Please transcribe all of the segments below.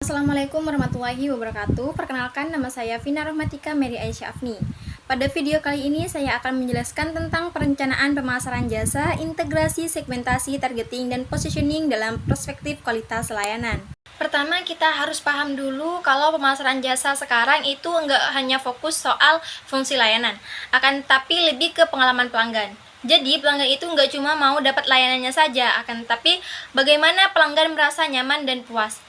Assalamualaikum warahmatullahi wabarakatuh. Perkenalkan, nama saya Vina Rahmatika Mary Aisyah Afni. Pada video kali ini saya akan menjelaskan tentang perencanaan pemasaran jasa, integrasi, segmentasi, targeting, dan positioning dalam perspektif kualitas layanan. Pertama, kita harus paham dulu kalau pemasaran jasa sekarang itu enggak hanya fokus soal fungsi layanan, akan tetapi lebih ke pengalaman pelanggan. Jadi pelanggan itu nggak cuma mau dapat layanannya saja, akan tetapi bagaimana pelanggan merasa nyaman dan puas.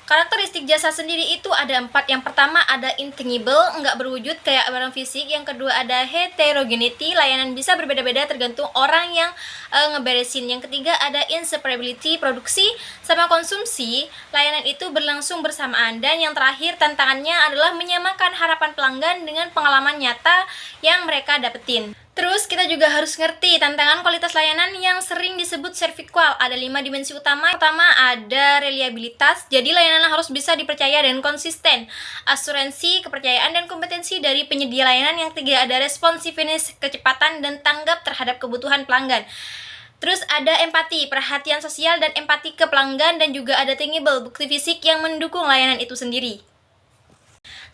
Karakteristik jasa sendiri itu ada 4. Yang pertama ada intangible, nggak berwujud kayak barang fisik. Yang kedua ada heterogeneity, layanan bisa berbeda-beda tergantung orang yang ngeberesin. Yang ketiga ada inseparability, produksi sama konsumsi, layanan itu berlangsung bersamaan. Dan yang terakhir tantangannya adalah menyamakan harapan pelanggan dengan pengalaman nyata yang mereka dapetin. Terus kita juga harus ngerti tantangan kualitas layanan yang sering disebut serviqual. Ada 5 dimensi utama. Pertama ada reliabilitas, jadi layanan harus bisa dipercaya dan konsisten. Asuransi, kepercayaan dan kompetensi dari penyedia layanan. Yang ketiga ada responsiveness, kecepatan dan tanggap terhadap kebutuhan pelanggan. Terus ada empati, perhatian sosial dan empati ke pelanggan. Dan juga ada tangible, bukti fisik yang mendukung layanan itu sendiri.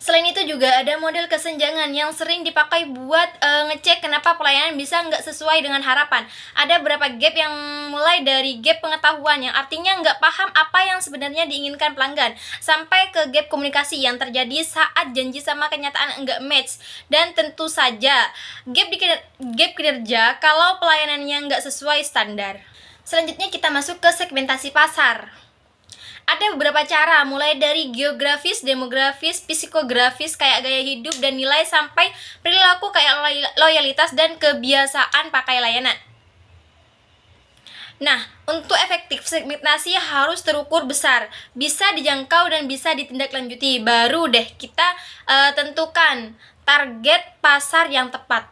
Selain itu juga ada model kesenjangan yang sering dipakai buat ngecek kenapa pelayanan bisa nggak sesuai dengan harapan. Ada beberapa gap yang mulai dari gap pengetahuan yang artinya nggak paham apa yang sebenarnya diinginkan pelanggan, sampai ke gap komunikasi yang terjadi saat janji sama kenyataan nggak match. Dan tentu saja gap kinerja kalau pelayanannya nggak sesuai standar. Selanjutnya kita masuk ke segmentasi pasar. Ada beberapa cara, mulai dari geografis, demografis, psikografis kayak gaya hidup dan nilai, sampai perilaku kayak loyalitas dan kebiasaan pakai layanan. Nah, untuk efektif segmentasi harus terukur besar, bisa dijangkau dan bisa ditindaklanjuti. Baru deh kita tentukan target pasar yang tepat.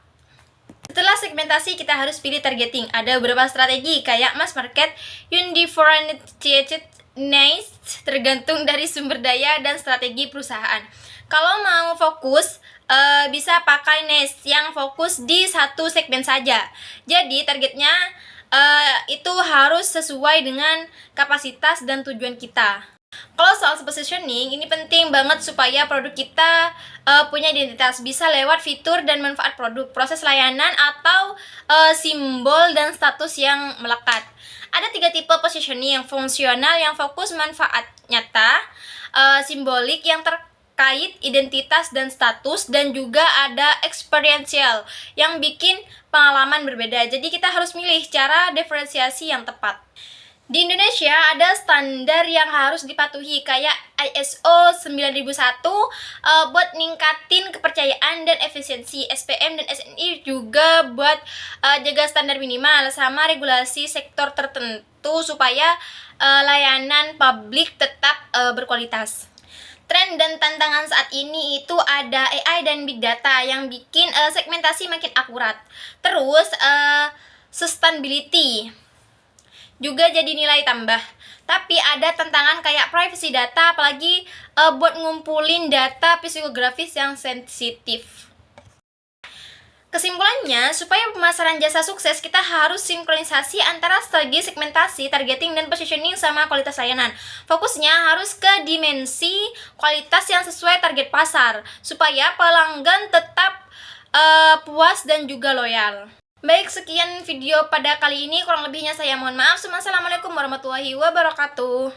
Setelah segmentasi kita harus pilih targeting. Ada beberapa strategi kayak mass market, undifferentiated niche, tergantung dari sumber daya dan strategi perusahaan. Kalau mau fokus bisa pakai niche yang fokus di satu segmen saja. Jadi targetnya itu harus sesuai dengan kapasitas dan tujuan kita. Kalau soal positioning, ini penting banget supaya produk kita punya identitas, bisa lewat fitur dan manfaat produk, proses layanan, atau simbol dan status yang melekat. Ada 3 tipe positioning, yang fungsional yang fokus manfaat nyata, simbolik yang terkait identitas dan status, dan juga ada experiential yang bikin pengalaman berbeda. Jadi kita harus milih cara diferensiasi yang tepat. Di Indonesia ada standar yang harus dipatuhi kayak ISO 9001 buat ningkatin kepercayaan dan efisiensi, SPM dan SNI juga buat jaga standar minimal, sama regulasi sektor tertentu supaya layanan publik tetap berkualitas. Tren dan tantangan saat ini itu ada AI dan Big Data yang bikin segmentasi makin akurat. Terus sustainability juga jadi nilai tambah. Tapi ada tantangan kayak privacy data, apalagi buat ngumpulin data psikografis yang sensitif. Kesimpulannya, supaya pemasaran jasa sukses, kita harus sinkronisasi antara strategi segmentasi, targeting, dan positioning sama kualitas layanan. Fokusnya harus ke dimensi kualitas yang sesuai target pasar, supaya pelanggan tetap puas dan juga loyal. Baik, sekian video pada kali ini. Kurang lebihnya saya mohon maaf. Assalamualaikum warahmatullahi wabarakatuh.